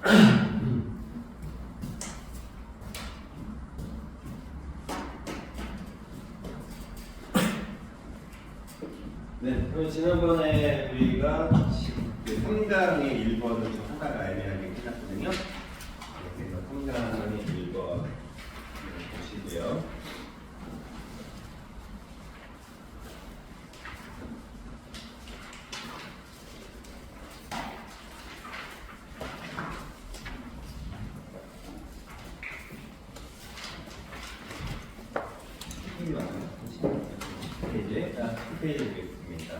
네, 그럼 지난번에 우리가 3강의 1번을 좀 하다가 애매하게 끝났거든요. 그래서 3강의 1번 보시고요. 페이지, 10페이지 보겠습니다.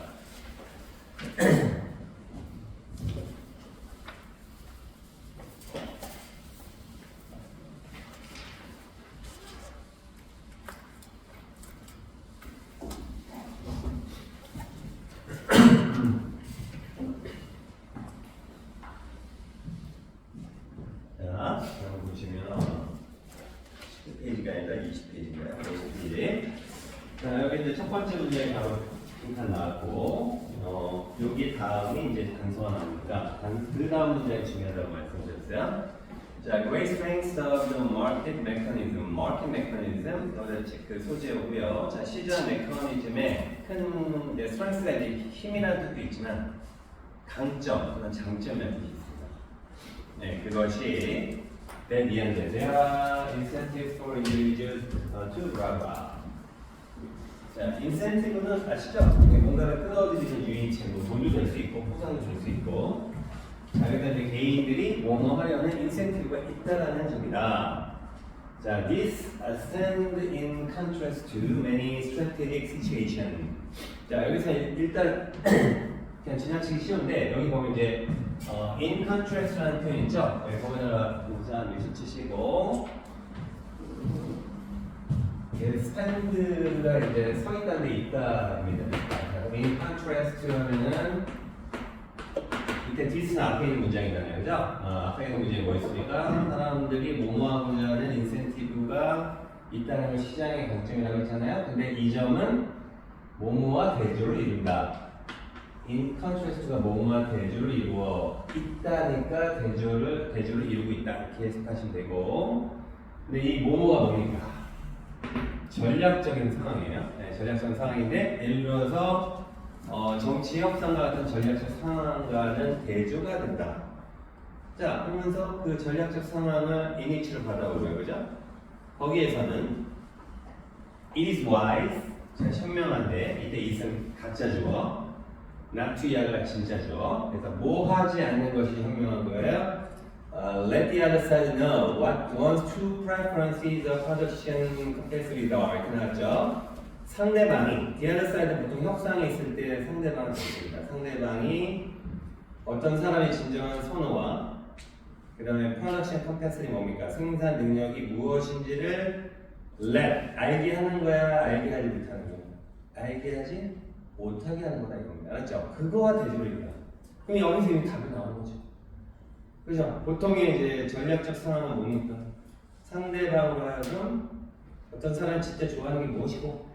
자, 여기 보시면 10페이지가 아니라 20페이지인가요? 50페이지. 자, 여기 이제 첫 번째 문제에 바로 빈칸 나왔고, 여기 다음이 이제 단서가 나오니까, 그 다음 문제가 중요하다고 말씀드렸어요. 자, great strengths of the market mechanism. market mechanism, 여기다 체크 소재고요. 자, 시장 메커니즘에 큰 이제 strengths가 이제 힘이라는 뜻도 있지만, 강점, 그런 장점이라는 뜻이 있습니다. 네, 그것이 that the end, there are incentives for individuals to blah. 자, 인센티브는 아시죠? 뭔가를 끌어들이는 유인체로 돈도 줄 수 있고 포상도 줄 수 있고, 자, 그래서 이제 개인들이 뭐뭐 하려는 인센티브가 있다라는 점이다. 자, this stands in contrast to many strategic situations. 자, 여기서 일단 그냥 지나치기 쉬운데 여기 보면 이제 in contrast라는 표현 있죠? 여기 보면은 우산 미술 치시고. 스탠드가 이제 서 있다는 데 있다입니다. in contrast 하면은 이때 this는 앞에 있는 문장이잖아요, 그죠? 앞에 있는 문장이 뭐 있습니까? 사람들이 뭐뭐하고자 하는 인센티브가 있다는 걸 시장의 강점이라고 했잖아요. 근데 이 점은 뭐뭐와 대조를 이룬다. in contrast가 뭐뭐와 대조를 이루어 있다니까 대조를 이루고 있다. 이렇게 해석하시면 되고, 근데 이 뭐뭐가 뭡니까? 전략적인 상황이에요. 네, 전략적인 상황인데 예를 들어서 정치 협상과 같은 전략적 상황과는 대조가 된다. 자, 그러면서 그 전략적 상황을 이니치를 받아오고요, 그죠? 거기에서는 it is wise, 자, 현명한데 이때 it은 가짜 주어, not to야가 진짜 주어. 그래서 뭐 하지 않는 것이 현명한 거예요. Let the other side know what one's true preferences of production capacities are. 이렇게 나왔죠. 상대방이, the other side 보통 협상에 있을 때 상대방을 보십니다. 상대방이 어떤 사람의 진정한 선호와 그 다음에 production capacity 뭡니까? 생산 능력이 무엇인지를 let, 알게 하는 거야, 알게 하지 못하는 거야? 알게 하지 못하게 하는 거다 이겁니다. 알았죠? 그거와 대조를 이루다. 그럼 여기서 이미 답이 나오는 거죠. 그죠? 보통의 이제 전략적 상황은 뭡니까? 상대방으로 하여금 어떤 사람이 진짜 좋아하는 게 무엇이고,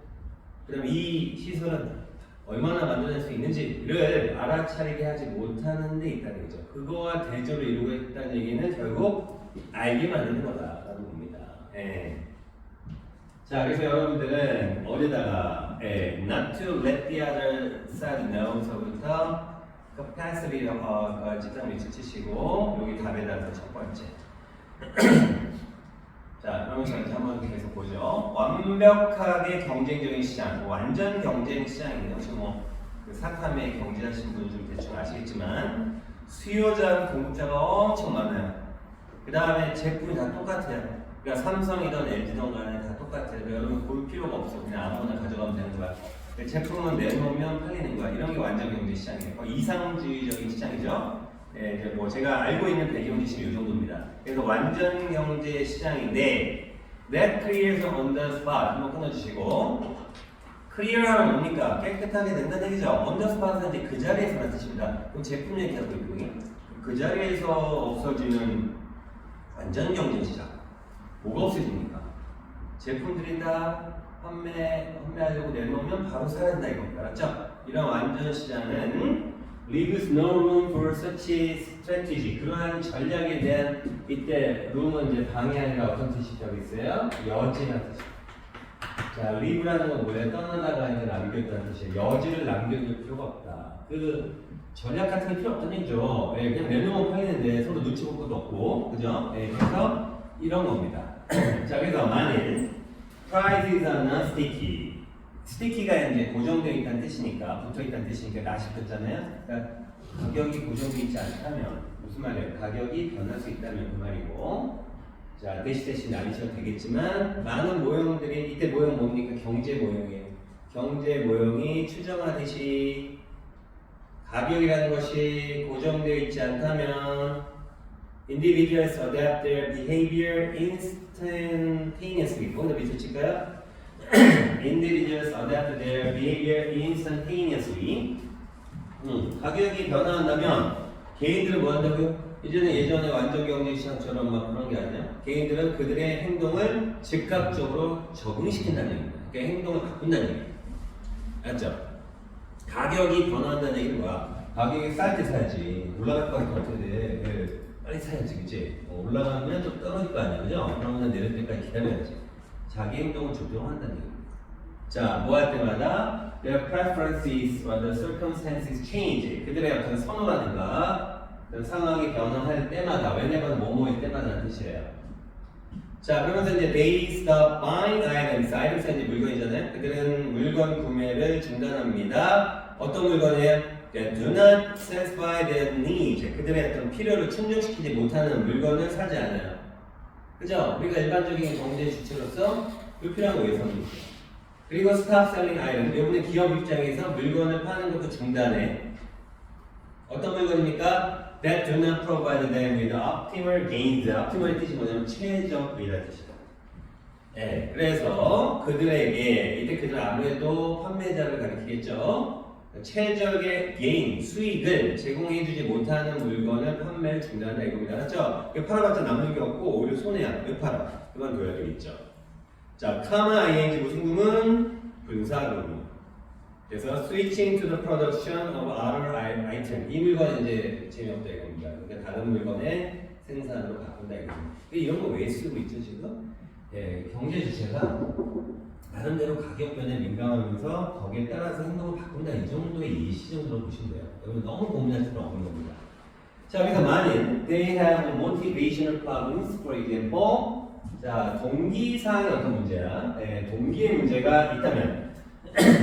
그 다음에 이 시설은 얼마나 만들어낼 수 있는지를 알아차리게 하지 못하는 데 있다는 거죠. 그거와 대조를 이루고 있다는 얘기는 결국 알게 만드는 거다라는 겁니다. 예. 자, 그래서 여러분들은 어디다가 not to let the other side know서부터 capacity 직접 위치 치시고 여기 답에다가 첫 번째. 자, 그러면 저희 한번 계속 보죠. 완벽하게 경쟁적인 시장, 완전 경쟁 시장이네요. 지금 그 사탐에 경제하시는 분은 좀 대충 아시겠지만 수요자랑 공급자가 엄청 많아요. 그 다음에 제품이 다 똑같아요. 그러니까 삼성이든 LG든 간에 다 똑같아요. 그러니까 여러분 볼 필요가 없어. 그냥 아무거나 가져가면 되는 거야. 제품은 내놓으면 팔리는 거야. 이런 게 완전 경제 시장이에요. 이상주의적인 시장이죠. 네, 이제 뭐 제가 알고 있는 배경 지식이 이 정도입니다. 그래서 완전 경제 시장인데 that clears on the spot 한번 끊어주시고, clear하면 뭡니까? 깨끗하게 된다는 얘기죠. on the spot은 이제 그 자리에서라는 뜻입니다. 그럼 제품 얘기하고 있고요. 그 자리에서 없어지는 완전 경제 시장. 뭐가 없어집니까? 제품들이 다 판매하려고 내놓으면 바로 사야 된다 이겁니다. 알았죠? 이런 완전 시장은 leaves no room for such strategy. 그러한 전략에 대한 이때 room은 이제 방이 아니라 어떤 뜻이라고 있어요? 여지라는 뜻이에요. 자, leave라는 건 뭐예요? 떠나다가 아니라 남겼다는 뜻이에요. 여지를 남겨둘 필요가 없다. 그 전략 같은 게 필요 없다는 얘기죠. 예, 그냥 내놓으면 팔리는데 서로 눈치 볼 것도 없고, 그죠? 예, 그래서 이런 겁니다. 자, 그래서 만일 prices are not sticky. 스티키가 이제 고정되어 있다는 뜻이니까, 붙어 있다는 뜻이니까 나시 붙잖아요. 그러니까 가격이 고정되어 있지 않다면 무슨 말이에요? 가격이 변할 수 있다면 그 말이고. 자, 대신 나뉘셔도 되겠지만 많은 모형들이 이때 모형 뭡니까? 경제 모형이에요. 경제 모형이 추정하듯이 가격이라는 것이 고정되어 있지 않다면 individuals adapt their behavior instantaneously. 거기다 밑줄 칠까요? individuals adapt their behavior instantaneously. 가격이 변화한다면 개인들은 뭐 한다고요? 예전에 완전 경제 시장처럼 막 그런 게 아니라 개인들은 그들의 행동을 즉각적으로 적응시킨다는 얘기입니다. 그러니까 행동을 바꾼다는 얘기입니다. 알죠? 가격이 변화한다는 얘기는 뭐야? 가격이 쌀 때 사야지. 올라갈 거 같으면 어떻게 돼? 빨리 사야지, 그치? 올라가면 좀 떨어질 거 아니야, 그죠? 그러면 내릴 때까지 기다려야지. 자기 행동을 조정한다는 얘기입니다. 자, 뭐 할 때마다 their preferences or the circumstances change. 그들의 어떤 선호라든가 상황이 변화할 때마다, whenever 뭐뭐일 때마다는 뜻이에요. 자, 그러면서 이제 they stop buying items. items 이제 물건이잖아요. 그들은 물건 구매를 중단합니다. 어떤 물건이에요? That do not satisfy their needs. 그들의 어떤 필요를 충족시키지 못하는 물건을 사지 않아요. 그죠? 우리가 일반적인 경제 주체로서 불필요한 거예요, 선물. 그리고 stop selling item. 여러분의 기업 입장에서 물건을 파는 것도 중단해. 어떤 물건입니까? That do not provide them with optimal gains. optimal의 뜻이 뭐냐면 최적이라는 뜻이다. 네, 그래서 그들에게 이때 그들 아무래도 판매자를 가리키겠죠. 최적의 gain, 수익을 제공해주지 못하는 물건을 판매를 중단한다 이겁니다. 알았죠? 팔아봤자 남는 게 없고 오히려 손해야. 왜 팔아? 그만둬야 되겠죠. 자, comma ing 무슨 구문? 분사구문. 그래서 switching to the production of other item. 이 물건은 이제 재미없다 이겁니다. 그러니까 다른 물건의 생산으로 바꾼다 이거죠. 이런 거 왜 쓰고 있죠 지금? 예, 경제 주체가 나름대로 가격 변에 민감하면서 거기에 따라서 행동을 바꾼다 이 정도의 예시 정도로 보시면 돼요. 여러분 너무 고민할 필요 없는 겁니다. 자, 그래서 만일 they have motivational problems, for example. 자, 동기사항의 어떤 문제야? 예, 동기의 문제가 있다면.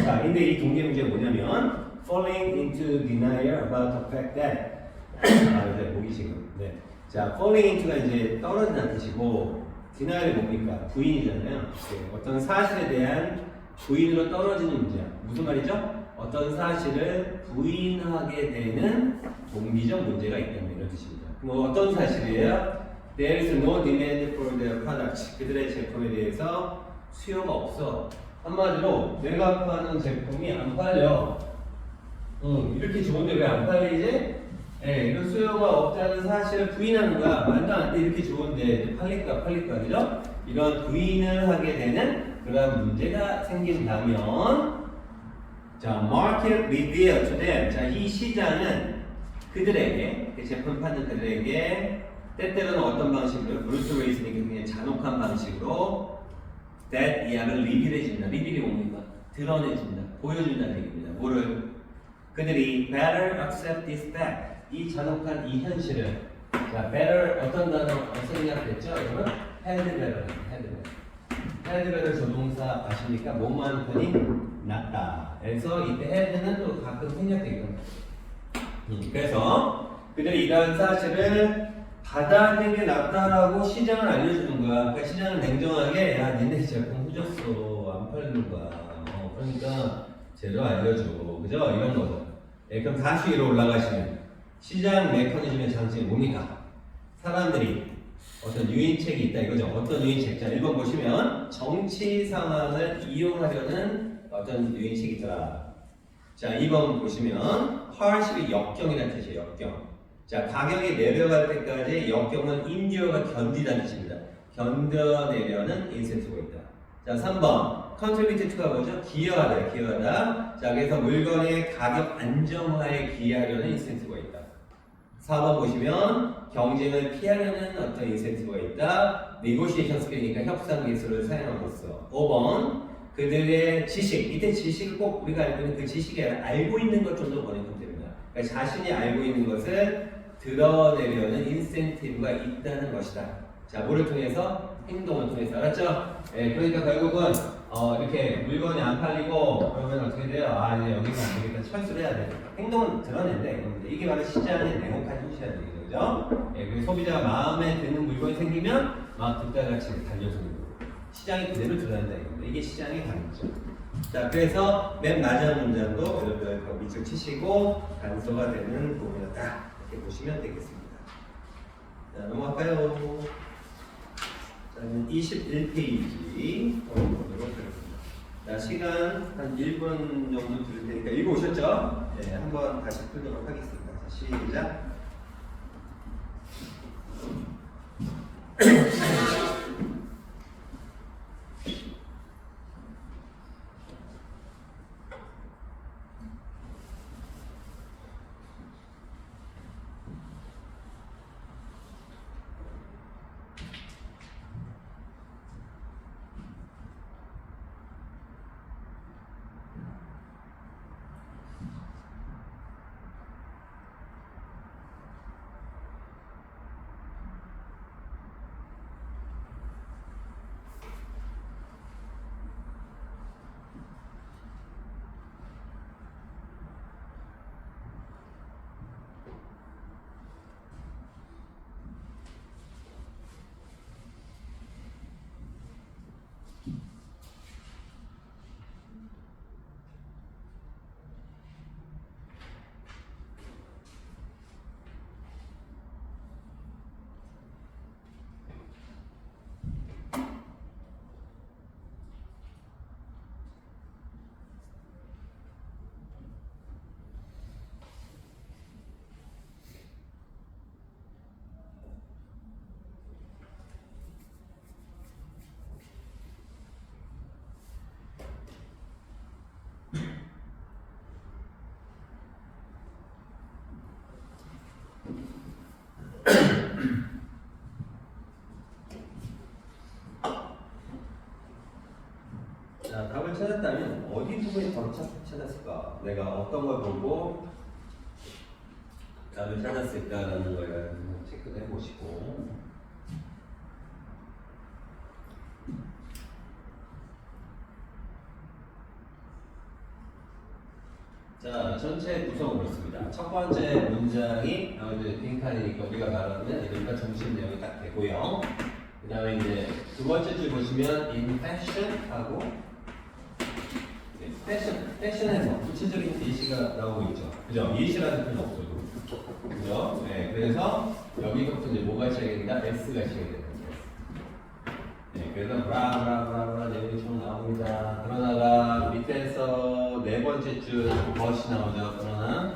자, 근데 이 동기의 문제가 뭐냐면 falling into denial about the fact that 이제 보기 지금. 네. 자, falling into가 이제 떨어진다는 뜻이고 denial이 뭡니까? 부인이잖아요. 네. 어떤 사실에 대한 부인으로 떨어지는 문제야. 무슨 말이죠? 어떤 사실을 부인하게 되는 동기적 문제가 있다는 이런 뜻입니다. 뭐 어떤 사실이에요? There is no demand for their products. 그들의 제품에 대해서 수요가 없어. 한마디로 내가 파는 제품이 안 팔려. 이렇게 좋은데 왜 안 팔리지? 예, 이런 수요가 없다는 사실을 부인하는 거야. 말도 안 돼. 이렇게 좋은데 팔릴까 그죠? 이런 부인을 하게 되는 그런 문제가 생긴다면 자, market reveal to them. 자, 이 시장은 그들에게 제품 파는 그들에게 때때로는 어떤 방식으로 브루트 레이스니까 그냥 잔혹한 방식으로 that 이하를 리빌해준다. 리빌이 뭡니까? 드러내준다. 보여준다는 얘기입니다. 뭐를? 그들이 better accept this fact. 이 잔혹한 이 현실을. 자, better 어떤 단어 생략됐죠? 여러분? had better. had better 조동사 아십니까? 뭐만 편이 낫다. 그래서 이때 had는 또 가끔 생략되기도 합니다. 그래서 그들이 이러한 사실을 받아들이는 게 낫다라고 시장을 알려주는 거야. 그러니까 시장을 냉정하게 야 니네 제품 후졌어 안 팔리는 거야. 그러니까 제대로 알려줘. 그죠? 이런 거죠. 예, 그럼 다시 위로 올라가시면 시장 메커니즘의 장점이 뭡니까? 사람들이 어떤 유인책이 있다 이거죠. 어떤 유인책? 자, 1번 보시면 정치 상황을 이용하려는 어떤 유인책이 있더라. 자, 2번 보시면 hardship이 역경이라는 뜻이에요. 역경. 자, 가격이 내려갈 때까지 역경은 인디어가 견디다는 뜻입니다. 견뎌내려는 인센티브가 있다. 자, 3번 contribute to가 뭐죠? 기여하다, 기여하다. 자, 그래서 물건의 가격 안정화에 기여하려는 인센티브가 있다. 4번 보시면 경쟁을 피하려는 어떤 인센티브가 있다. negotiation skill이니까 협상 기술을 사용하고 있어. 5번 그들의 지식, 이때 지식을 꼭 우리가 알고 있는 그 지식이 아니라 알고 있는 것 정도 보내면 됩니다. 그러니까 자신이 알고 있는 것을 드러내려는 인센티브가 있다는 것이다. 자, 뭐를 통해서? 행동을 통해서. 알았죠? 예, 그러니까 결국은 이렇게 물건이 안 팔리고 그러면 어떻게 돼요? 아, 이제 여기는 안 되겠다. 철수를 해야 돼. 행동은 드러낸다 이겁니다. 이게 바로 시장의 내용까지 해주셔야 되겠죠. 그죠? 예, 그리고 소비자가 마음에 드는 물건이 생기면 막 득달같이 달려주는 거예요. 시장이 그대로 드러낸다 이겁니다. 이게 시장의 가능성. 자, 그래서 맨 마지막 문장도 여러분들 밑줄 치시고 단서가 되는 부분이었다. 이렇게 보시면 되겠습니다. 자, 넘어갈까요? 자, 21페이지 보도록 하겠습니다. 자, 시간 한 1분 정도 드릴 테니까 읽어오셨죠? 네, 한번 다시 풀도록 하겠습니다. 자, 시작. 자, 답을 찾았다면 어디 부분에 바로 찾았을까? 내가 어떤 걸 보고 답을 찾았을까라는 걸 체크를 해보시고. 자, 전체 구성은 그렇습니다. 첫 번째 문장이 이제 빈칸이니까 우리가 말하는 일단 중심 내용이 딱 되고요. 그 다음에 이제 두 번째 줄 보시면 in fashion 하고 패션에서 구체적인 예시가 나오고 있죠. 그죠? 예시라는 표현 없어요. 그죠? 네, 그래서 여기서부터 이제 뭐가 시작이 된다? S가 시작이 됩니다. 네, 그래서 브라브라브라브라 내용이 좀 나옵니다. 그러다가 밑에서 네 번째 줄 벗이 나오죠. 그러나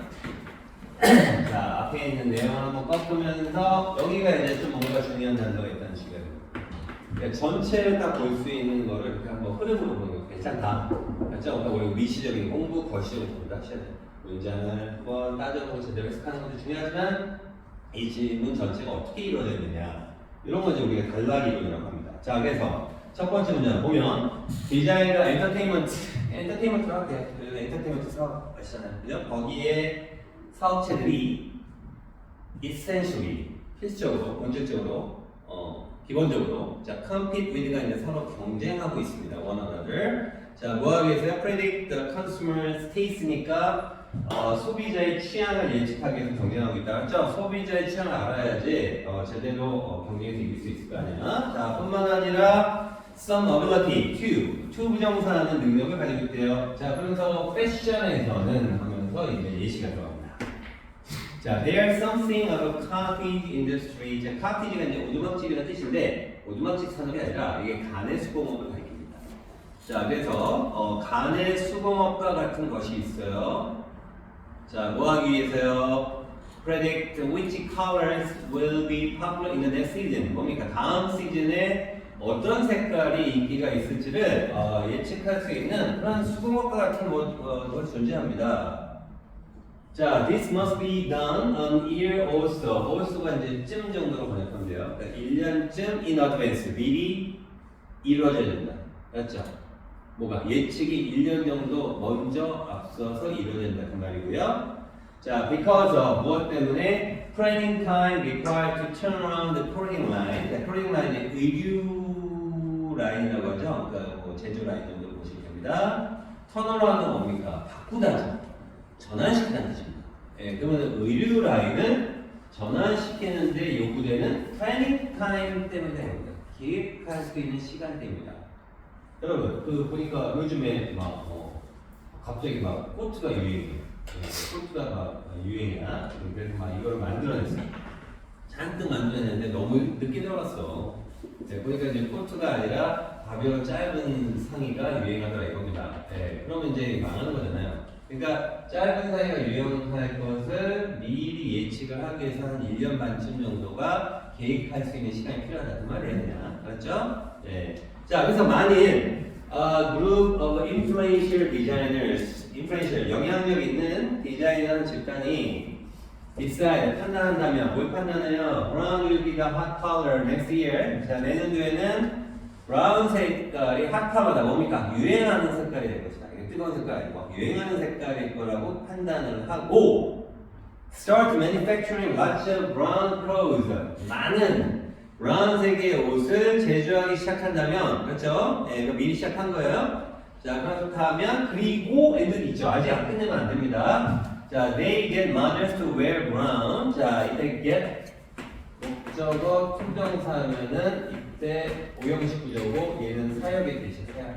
자, 앞에 있는 내용을 한번 꺾으면서 여기가 이제 좀 뭔가 중요한 단서가 있다는 식이에요. 그러니까 전체를 딱 볼 수 있는 거를 이렇게 한번 흐름으로 보는 거 괜찮다. 괜찮다. 우리 미시적인 공부, 거시적인 공부도 하셔야 돼요. 문장을 한번 따져보고 제대로 해석하는 것도 중요하지만 이 질문 전체가 어떻게 이루어져 있느냐 이런 건 이제 우리가 단락이 이론이라고 합니다. 자, 그래서 첫 번째 문장 보면 디자인과 엔터테인먼트라고 할게요. 엔터테인먼트 사업 아시잖아요. 그죠? 거기에 사업체들이 essentially 필수적으로, 본질적으로, 기본적으로 자, compete with가 이제 서로 경쟁하고 있습니다. one another. 자, 뭐하기 위해서요? predict the consumer's taste니까 소비자의 취향을 예측하기 위해서 경쟁하고 있다. 그렇죠? 소비자의 취향을 알아야지 제대로 경쟁에서 이길 수 있을 거 아니야. 자, 뿐만 아니라 some ability to 부정사하는 능력을 가지고 있대요. 자, 그러면서 패션에서는 하면서 이제 예시가 들어갑니다. 자, there's something of a cottage industry. 자, cottage가 이제 오두막집이라는 뜻인데 오두막집 산업이 아니라 이게 가내 수공업을 가리킵니다. 자, 그래서 가내 수공업과 같은 것이 있어요. 자, 뭐 하기 위해서요? Predict which colors will be popular in the next season. 뭡니까? 다음 시즌에 어떤 색깔이 인기가 있을지를 예측할 수 있는 그런 수공업과 같은 것이 존재합니다. 자, this must be done an year also. also가 이제 쯤 정도로 번역하면 돼요. 그러니까 1년쯤 in advance, 미리 이루어져야 된다. 맞죠? 뭐가 예측이 1년 정도 먼저 앞서서 이루어진다 그 말이고요. 자, because of 무엇 때문에 planning time required to turn around the pruning line. pruning line이 의류 라인이라고 하죠. 그러니까 뭐 제조 라인 정도 보시면 됩니다. 턴어라운드는 뭡니까? 바꾸다죠. 전환시키는 뜻입니다. 예, 그러면 의류 라인을 전환시키는데 요구되는 플래닝 타임 때문에 됩니다. 계획할 수 있는 시간대입니다. 여러분, 그 보니까 요즘에 막 갑자기 막 코트가 유행이에요. 코트가 막 유행이야. 그래서 막 이걸 만들어냈어요. 잔뜩 만들어냈는데 너무 늦게 들어갔어. 네, 보니까 이제 코트가 아니라 가벼운 짧은 상의가 유행하더라 이겁니다. 네, 그러면 이제 망하는 거잖아요. 그러니까 짧은 상의가 유행할 것을 미리 예측을 하기 위해서 한 1년 반쯤 정도가 계획할 수 있는 시간이 필요하다 그 말이에요. 그냥. 맞죠? 네. 자, 그래서 만일 group of influential designers, influential 영향력 있는 디자이너 집단이 decide 판단한다면 뭘 판단해요? Brown will be the hot color next year. 자, 내년도에는 브라운 색깔이 hot color다. 뭡니까? 유행하는 색깔이 될 것이다. 이게 뜨거운 색깔이 아니고 유행하는 색깔일 거라고 판단을 하고 start manufacturing lots of brown clothes. 많은 브라운색의 옷을 제조하기 시작한다면, 그렇죠? 예, 이거 미리 시작한 거예요. 자, 그렇다면 그리고 애들이 있죠. 아직 안 끝내면 안 됩니다. 자, they get mothers to wear brown. 자, 이때 get 목적어 투정사면은 이때 오형식 구조고 얘는 사역의 뜻이에요.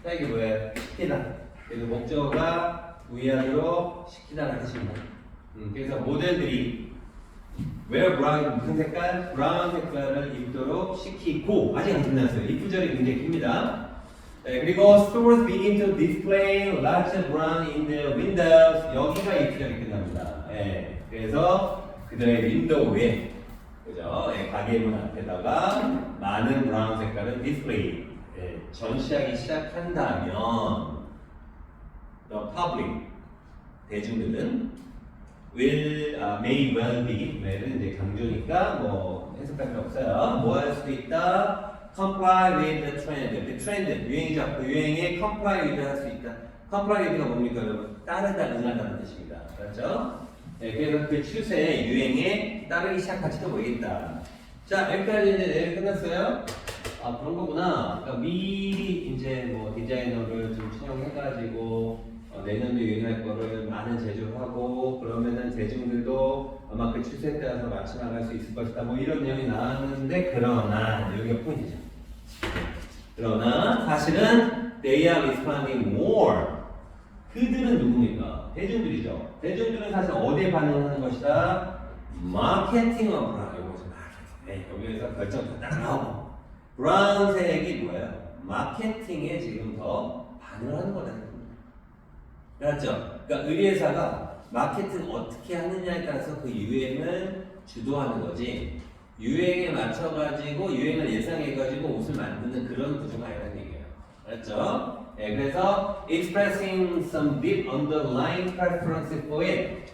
사역이 뭐예요? 시키다. 그래서 목적어가 우회하도록 시키다라는 뜻입니다. 그래서 모델들이 wear brown 무슨 색깔? 브라운 색깔을 입도록 시키고 아직 안 끝났어요. 이 구절이 굉장히 깁니다. 네, 그리고 stores begin to display lots of brown in the windows. 여기가 이 구절이 끝납니다. 네, 그래서 그들의 윈도우에 그죠? 네, 가게 문 앞에다가 많은 브라운 색깔을 디스플레이 전시하기 시작한다면 the public 대중들은 will, may well be, well은 이제 강조니까 뭐 해석할 필요 없어요. 뭐 할 수도 있다. comply with the trend. 그 트렌드, 유행이죠. 그 유행에 comply with 할 수 있다. comply with가 뭡니까 여러분? 따르다, 응하다는 뜻입니다. 그렇죠? 네, 그래서 그 추세에 유행에 따르기 시작할지도 모르겠다. 자, 여기까지 이제 내용 끝났어요. 아, 그런 거구나. 그러니까 미리 이제 뭐 디자이너를 좀 채용해가지고 내년도 유행할 거를 많은 제조하고 그러면은 대중들도 아마 그 추세에 따라서 맞춰 나갈 수 있을 것이다. 뭐 이런 내용이 나왔는데 그러나 여기가 포인트죠. 그러나 사실은 they are responding more. 그들은 누굽니까? 대중들이죠. 대중들은 사실 어디에 반응하는 것이다? 마케팅업으로 이거죠. 네, 여기에서 결정 딱 나오고 브라운색이 뭐예요? 마케팅에 지금 더 반응하는 거다. 그렇죠? 그러니까 의뢰사가 마케팅 어떻게 하느냐에 따라서 그 유행을 주도하는 거지 유행에 맞춰가지고 유행을 예상해가지고 옷을 만드는 그런 구조가 아니라는 얘기예요. 그렇죠? 네, 그래서 expressing some deep underlying preference for it.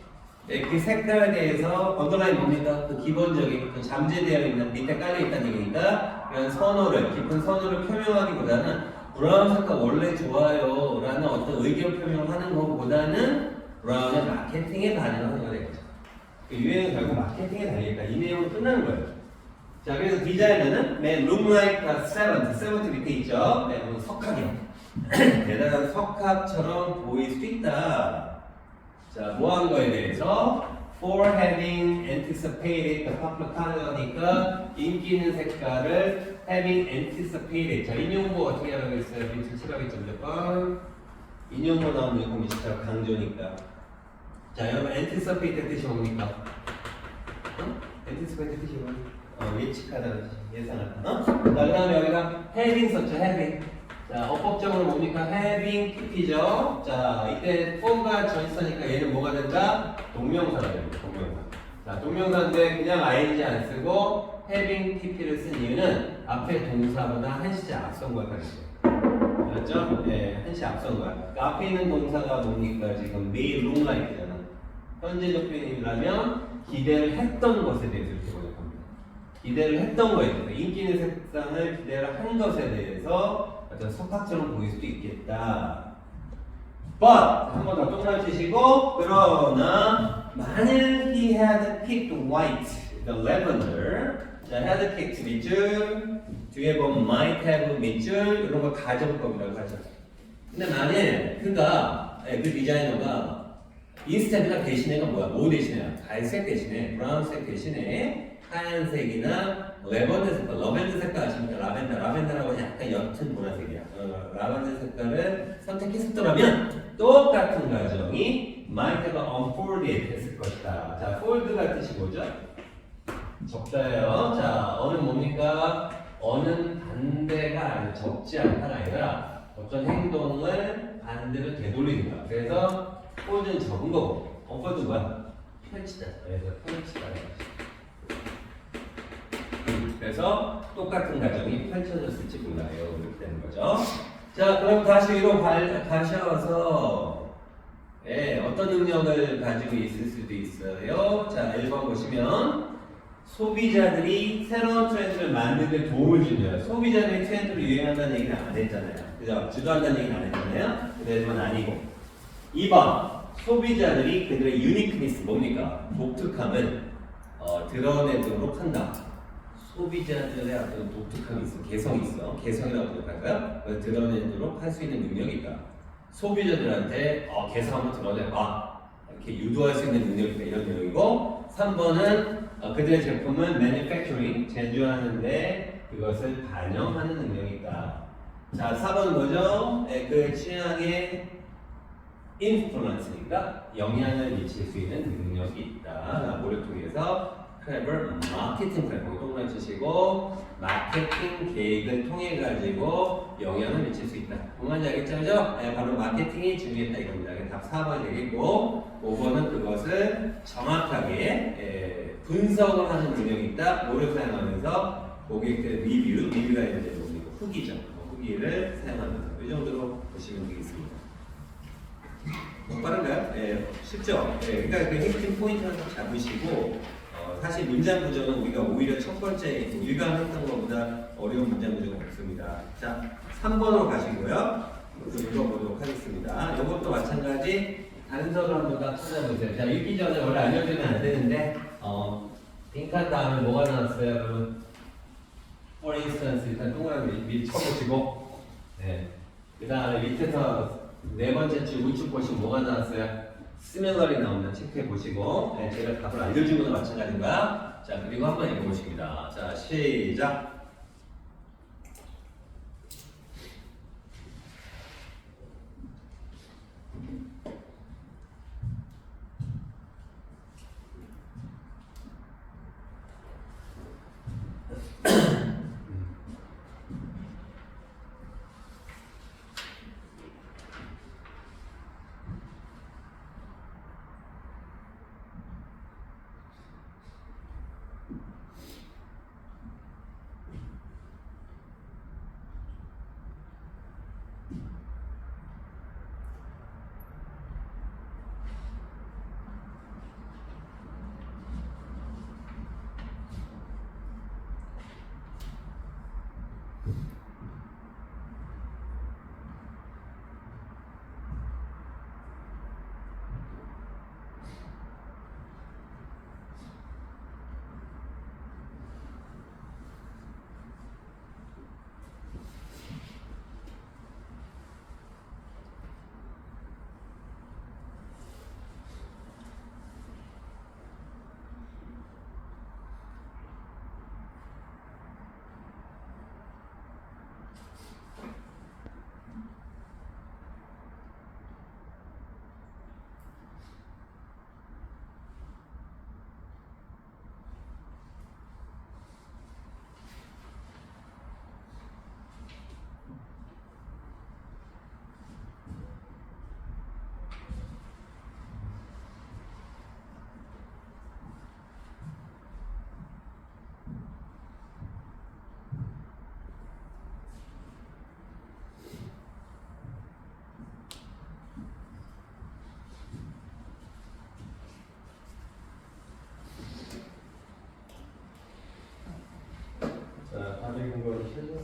네, 그 색깔에 대해서 underline 뭡니까? 그 기본적인 그 잠재되어 있는 밑에 깔려 있다는 얘기니까 그런 선호를 깊은 선호를 표명하기보다는 브라운 색깔 원래 좋아요 라는 어떤 의견 표명을 하는 것보다는 브라운의 마케팅에 반영하는 거가 되겠죠. 그 유행은 결국 마케팅에 달려있다. 이 내용은 끝나는 거예요. 자, 그래서 디자이너는 may look like a seventh. seventh 밑에 있죠. 네, 석학이요. 대단한 석학처럼 보일 수 있다. 자, 뭐 한 거에 대해서 for having anticipated the popular color니까 인기 있는 색깔을 having anticipated. 자, 인용보 어떻게 하라고 했어요? 밑줄 칠하겠죠, 무조건. 인용보 나오면 무조건 밑줄 강조니까. 자, 여러분, anticipate 뜻이 뭡니까? anticipate 뜻이 뭐예요? 예측하다는 뜻이, 예상하다. 자, 그 다음에 여기가 having 썼죠, having. 자, 어법적으로 뭡니까? having PP죠. 자, 이때 for가 전치사니까 얘는 뭐가 된다? 동명사가 됩니다, 동명사. 자, 동명사인데 그냥 ing 안 쓰고 having pp를 쓴 이유는 앞에 동사보다 한 시제 앞선 거야, 가르쳐. 그렇죠? 네, 한 시 앞선 거야. 그러니까 앞에 있는 동사가 뭡니까? 지금 may look like잖아. 현재적 표현이라면 기대를 했던 것에 대해서 이렇게 번역합니다. 기대를 했던 거에 대해서 인기 있는 색상을 기대를 한 것에 대해서 어떤 석학처럼 보일 수도 있겠다. But 한 번 더 똥을 치시고 그러나 만일 he had picked white, the lavender, 자 had picked 밑줄 뒤에 보면 might have 밑줄 이런 거 가정법이라고 하죠. 근데 만일 그가 그 디자이너가 인스타가 대신에가 뭐야? 뭐 대신에? 갈색 대신에 브라운색 대신에 하얀색이나 레번드 색깔, 러벤더 색깔 아십니까? 라벤더라고 약간 옅은 보라색이야. 라벤더 색깔을 선택했었더라면 똑같은 과정이 might have unfolded 했을 것이다. 자, fold가 뜻이 뭐죠? 접자예요. 자, 어는 뭡니까? 어는 반대가 아니라 접지 않다가 아니라 어떤 행동을 반대로 되돌린다. 그래서 fold는 접은 거고, unfold는 뭐야? 펼치다. 그래서 펼치다. 그래서 똑같은 과정이 펼쳐졌을지 몰라요. 이렇게 되는 거죠. 자, 그럼 다시 위로 가셔서 어떤 능력을 가지고 있을 수도 있어요. 자, 1번 보시면 소비자들이 새로운 트렌드를 만드는 데 도움을 주면 소비자들이 트렌드를 유행한다는 얘기는 안 했잖아요. 그죠? 주도한다는 얘기는 안 했잖아요. 그래서는 아니고 2번 소비자들이 그들의 유니크니스 뭡니까? 독특함을 드러내도록 한다. 소비자들의 어떤 독특함이 있어, 개성이 있어. 개성이라고 할까요? 그걸 드러내도록 할 수 있는 능력이 있다. 소비자들한테 개성 한번 드러내봐. 이렇게 유도할 수 있는 능력이 있다. 이런 내용이고 3번은 그들의 제품을 manufacturing, 제조하는데 그것을 반영하는 능력이 있다. 자, 4번은 뭐죠? 그 취향의 influence니까 영향을 미칠 수 있는 능력이 있다. 뭐를 통해서? clever 마케팅 플랜 동그라미 치시고 마케팅 계획을 통해 가지고 영향을 미칠 수 있다. 뭔지 알겠죠? 그죠? 바로 마케팅이 중요했다 이겁니다. 답 4번이 되겠고 5번은 그것을 정확하게 분석을 하는 능력이 있다. 뭐를 사용하면서 고객들 리뷰가 이제 후기죠. 후기를 사용하면서 이 정도로 보시면 되겠습니다. 빠른가요? 쉽죠? 그러니까 그 핵심 포인트를 좀 잡으시고 사실 문장 구조는 우리가 오히려 첫 번째 일감했던 것보다 어려운 문장 구조가 없습니다. 자, 3번으로 가시고요. 읽어보도록 하겠습니다. 이것도 마찬가지 단서를 한번 딱 찾아보세요. 자, 읽기 전에 원래 알려주면 안 되는데 빙칸 다음에 뭐가 나왔어요? 여러분? For instance 일단 동그라미 미리 쳐보시고 그 다음에 밑에서 네 번째 줄 우측 보시면 뭐가 나왔어요? similarly 나오면 체크해 보시고 제가 답을 알려준 거나 마찬가지인 거야. 자, 그리고 한번 읽어보십니다. 자, 시작.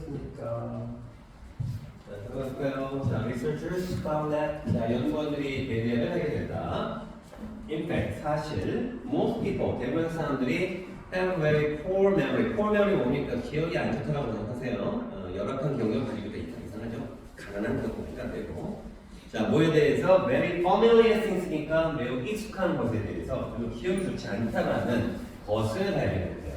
들어갔습니까? 자, 들어갔고요. 자, researchers found that. 자, 연구원들이 배제를 하게 된다. In fact, 사실 most people, 대부분 사람들이 have very poor memory. poor memory 뭡니까? 기억이 안 좋다고 생각하세요. 열악한 기억을 가지고 있다. 이상하죠? 가난한 기억 보니까 안 되고. 자, 뭐에 대해서 very familiar things니까 매우 익숙한 것에 대해서 그리고 기억이 좋지 않다라는 것을 발견했대요.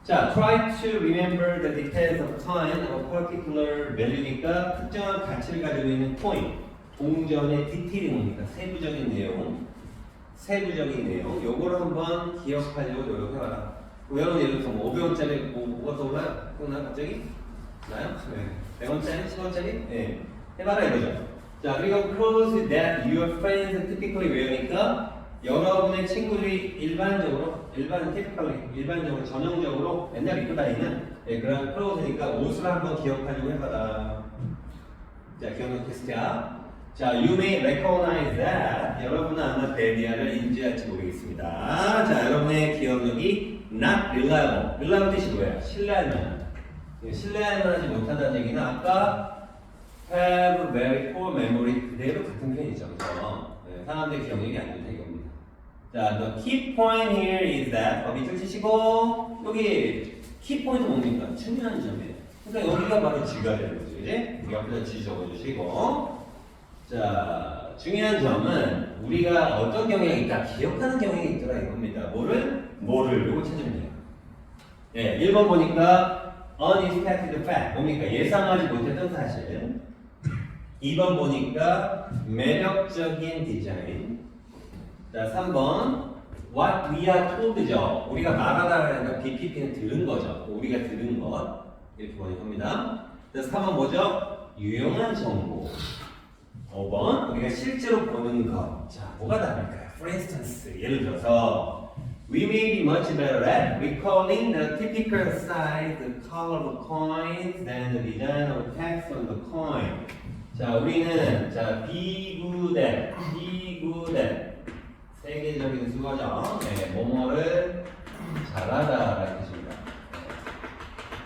자, try to remember the details of time of a particular value니까 특정한 가치를 가지고 있는 point, 동전의 디테일이 뭡니까? 세부적인 내용, 요거를 한번 기억하려고 노력해봐라. 여러분 예를 들어서 뭐 500원짜리 뭐가 떠올라요? 떠올라요 갑자기? 나요? 네. 100원짜리? 10원짜리? 네. 해봐라 이거죠. 자, 그리고 clothes that your friends typically wear니까 여러분의 친구들이 일반적으로 전형적으로 맨날 입고 다니는 그런 clothes니까 옷을 한번 기억하려고 해봐라. 자, 기억력 테스트야. 자, you may recognize that. 여러분은 아마 데리아를 인지할지 모르겠습니다. 자, 여러분의 기억력이 not reliable. reliable 뜻이 뭐예요? 신뢰할 만하지 못하다는 얘기는 아까 have very poor memory 그대로 같은 편이죠. 그래서 사람들의 기억력이 안 좋다 이겁니다. 자, the key point here is that 밑줄 치시고 여기 key point은 뭡니까? 중요한 점이에요. 그러니까 여기가 바로 G가 되는 거죠. 이제 옆에서 G 적어주시고 자, 중요한 점은 우리가 어떤 경향이 있다, 기억하는 경향이 있더라 이겁니다. 뭐를 요거 찾으면 돼요. 예, 1번 보니까 unexpected fact 뭡니까? 예상하지 못했던 사실. 2번 보니까 매력적인 디자인. 자, 3번 what we are told죠. 우리가 말하다가 BPP는 들은 거죠. 우리가 들은 것 이렇게 번역합니다. 그래서 3번 뭐죠? 유용한 정보. 5번 우리가 실제로 보는 것. 자, 뭐가 다를까요? For instance, 예를 들어서 we may be much better at recalling the typical size, the color of coins than the design of text on the coin. 자, 우리는 비구된 세계적인 수거죠. 네, 뭐뭐를 잘하다라는 뜻입니다.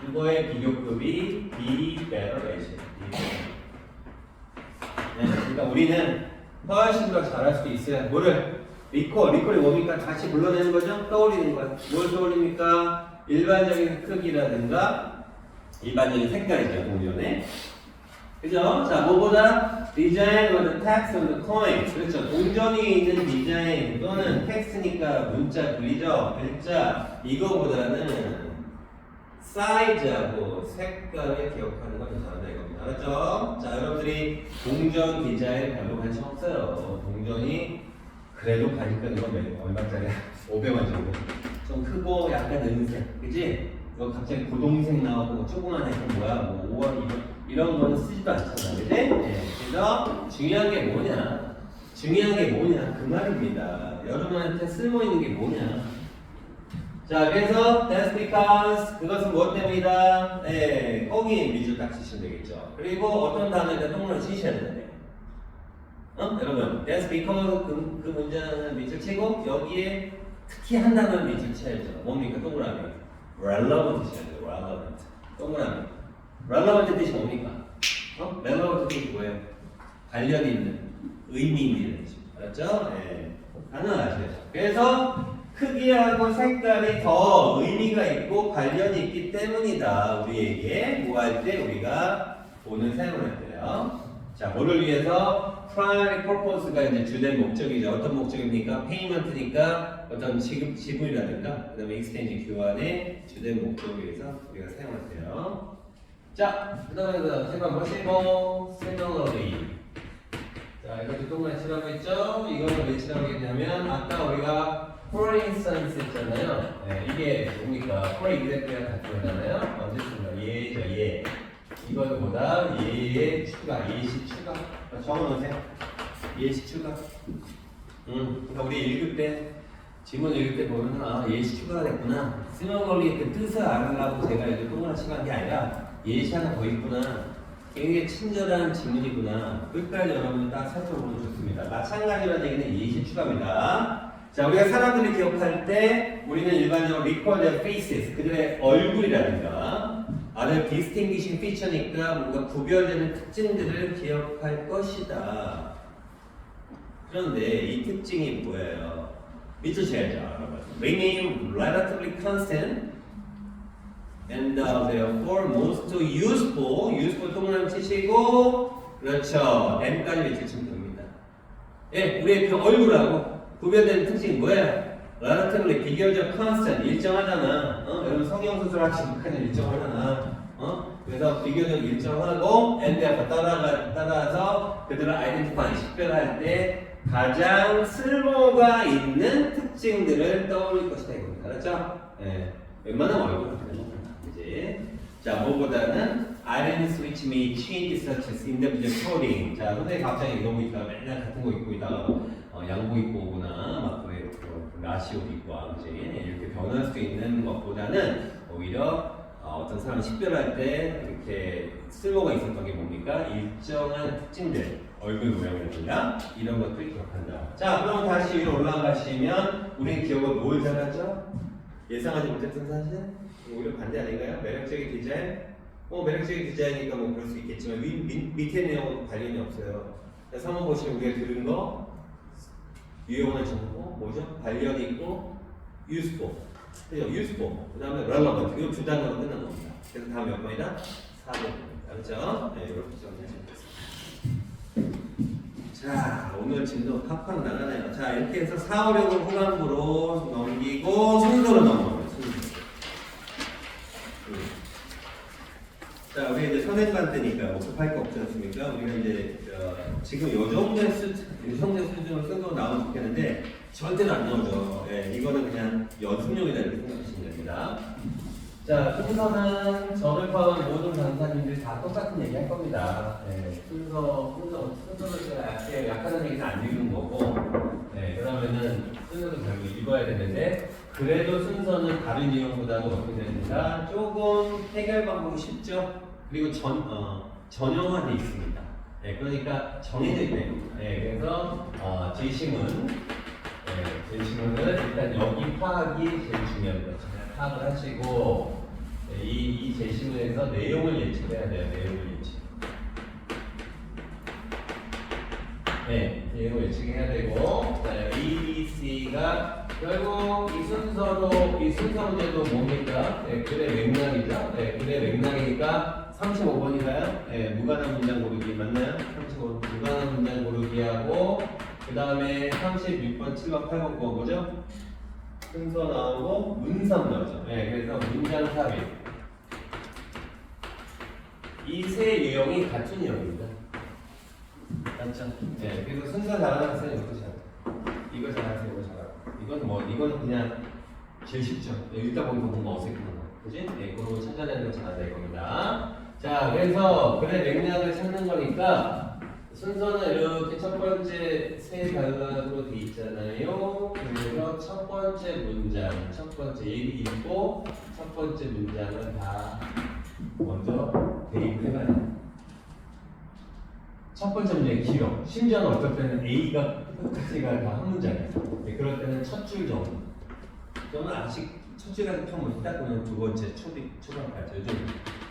이거의 비교급이 be better at. 네, 그러니까 우리는 훨씬 더 잘할 수도 있어요. 뭐를? 리콜이 뭡니까? 다시 불러내는 거죠? 떠올리는 거예요. 뭘 떠올립니까? 일반적인 크기라든가 일반적인 색깔이죠, 동전에. 그죠? 자, 뭐보다 디자인 or the text on the coin. 그렇죠. 동전이 있는 디자인 또는 텍스트니까 문자, 글자 이거보다는 사이즈하고 색깔을 기억하는 걸 더 잘한다 이겁니다. 알았죠? 자, 여러분들이 동전 디자인 별로 관심 없어요. 동전이 그래도 가니까 이건 얼마짜리야? 500원 정도. 좀 크고 약간 은색, 그지? 너 갑자기 고동색 나오고 조그만 애가 뭐야? 뭐 5원, 2원 이런 거는 쓰지도 않잖아, 그지? 네. 그래서 중요한 게 뭐냐? 그 말입니다. 여러분한테 쓸모 있는 게 뭐냐? 자, 그래서 that's because 그것은 무엇 때문이다? 네, 거기 밑줄 딱 치시면 되겠죠. 그리고 어떤 단어에다 동물을 치셔야 되는데, 여러분, that's because 그 문장은 밑줄 치고 여기에 특히 한 단어를 밑줄 쳐야죠. 뭡니까? 동그라미. relevant 치셔야 돼요. relevant. 동그라미. relevant 뜻이 뭡니까? relevant 뜻이 뭐예요? 관련 있는, 의미 있는 뜻입니다. 알았죠? 네, 단어 아시죠? 그래서 크기하고 색깔이 더 의미가 있고 관련이 있기 때문이다. 우리에게 뭐 할 때 우리가 돈을 사용할 때요. 자, 뭐를 위해서? primary purpose가 이제 주된 목적이죠. 어떤 목적입니까? payment니까 어떤 지불이라든가 그 다음에 exchange 교환의 주된 목적을 위해서 우리가 사용할 때요. 자, 그 다음에 세번 보시고 similarly. 자, 이것도 동그라미 치라고 했죠? 이거는 왜 치라고 했냐면 아까 우리가 for instance 했잖아요. 네, 이게 뭡니까? for example랑 같은 거잖아요. 언제 쓴다? 예죠, 예. 이거보다 예의 추가, 예시 추가. 적어놓으세요. 예시 추가. 그러니까 우리 읽을 때, 지문 읽을 때 보면 아, 예시 추가가 됐구나. 스노걸리 그 뜻을 알으려고 제가 이렇게 동그라미 치고 한 게 아니라 예시 하나 더 있구나. 굉장히 친절한 지문이구나. 끝까지 여러분 딱 살펴보면 좋습니다. 마찬가지라는 얘기는 예시 추가입니다. 자, 우리가 사람들을 기억할 때 우리는 일반적으로 recall their faces, 그들의 얼굴이라든가 other distinguishing feature니까 뭔가 구별되는 특징들을 기억할 것이다. 그런데 이 특징이 뭐예요? 밑줄 쳐야죠, 여러분. Remain relatively constant and therefore most useful. useful 동그라미 치시고 그렇죠. N까지 밑줄 치면 됩니다. 예, 우리의 그 얼굴하고 구별되는 특징이 뭐예요? relatively 비교적 constant 일정하잖아. 여러분 성형수술 하시면 그냥 일정하잖아. 그래서 비교적 일정하고 and therefore 따라서 그들을 identify 식별할 때 가장 쓸모가 있는 특징들을 떠올릴 것이다 이겁니다. 알았죠? 예. 웬만하면 얼굴을 그냥 먹는다. 그지? 자, 뭐보다는 items which may change such as individual clothing. 자, 선생님 갑자기 이러고 있다가 맨날 같은 거 입고 있다가 양복 입고 오거나 막 그래 라시 옷 입고 와, 그지? 이렇게 변할 수 있는 것보다는 오히려 어떤 사람을 식별할 때 이렇게 쓸모가 있었던 게 뭡니까? 일정한 특징들, 얼굴 모양이라든가 이런 것들 기억한다. 자, 그럼 다시 위로 올라가시면 우리는 기억을 뭘 잘하죠? 예상하지 못했던 사실? 오히려 반대 아닌가요? 매력적인 디자인? 매력적인 디자인이니까 뭐 그럴 수 있겠지만 밑에 내용은 관련이 없어요. 3번 보시면 우리가 들은 거 유용한 정보, 뭐죠? 관련이 있고 useful. 그죠? useful. 그 다음에 relevant. 이거 두 단어로 끝난 겁니다. 그래서 다음 몇 번이다? 4번입니다. 그렇죠? 네, 이렇게 정리하시면 되겠습니다. 자, 오늘 진도 팍팍 나가네요. 자, 이렇게 해서 4, 5, 6을 후반부로 넘기고 순서로 넘어가요. 순서. 자, 우리 이제 선행반 때니까 뭐 급할 거 없지 않습니까? 우리가 이제 지금 요 정도의 수준으로 쓴 거 나오면 좋겠는데 절대로 안 나오죠. 예, 이거는 그냥 연습용이다 이렇게 생각하시면 됩니다. 자, 순서는 저를 포함한 모든 강사님들이 다 똑같은 얘기 할 겁니다. 예, 순서를 제가 약간은 얘기는 안 읽은 거고, 예, 그러면은 순서도 결국 읽어야 되는데, 그래도 순서는 다른 유형보다는 어떻게 됩니까? 조금 해결 방법이 쉽죠? 그리고 전형화되어 있습니다. 예, 그러니까 정해져 있네요. 예, 그래서 제시문은 일단 여기 파악이 제일 중요합니다. 파악을 하시고 이 제시문에서 내용을 예측해야 돼요. 내용을 예측. 네, 내용을 예측해야 되고 A, B, C가 결국 이 순서 문제도 뭡니까? 네, 글의 맥락이죠. 네, 글의 맥락이니까 35번인가요? 네, 무관한 문장 고르기 맞나요? 35번 무관한 문장 고르기하고 그 다음에 36번, 7번, 8번 거 뭐죠? 순서 나오고 문선 나오죠. 네, 그래서 문장 삽입. 이 세 유형이 같은 유형입니다. 맞죠? 네, 그래서 순서 잘하는 학생이 이것도 잘하고 이거 잘하세요, 이거 잘하고 이거는 그냥 제일 쉽죠. 읽다 보니까 뭔가 어색한 거, 그지? 네, 그거 찾아내는 거 잘한다 이겁니다. 자, 그래서 글의 맥락을 찾는 거니까 순서는 이렇게 첫 번째 세 단락으로 돼 있잖아요. 그래서 첫 번째 문장, 첫 번째 얘기 읽고 첫 번째 문장은 다 먼저 대입을 해봐야 돼요. 첫 번째 문장이 길어. 심지어는 어떨 때는 A가 끝까지가 다 한 문장이에요. 네, 그럴 때는 첫 줄 정도. 저는 아직 첫 줄까지 펴면 딱 보면 두 번째 초반까지 요즘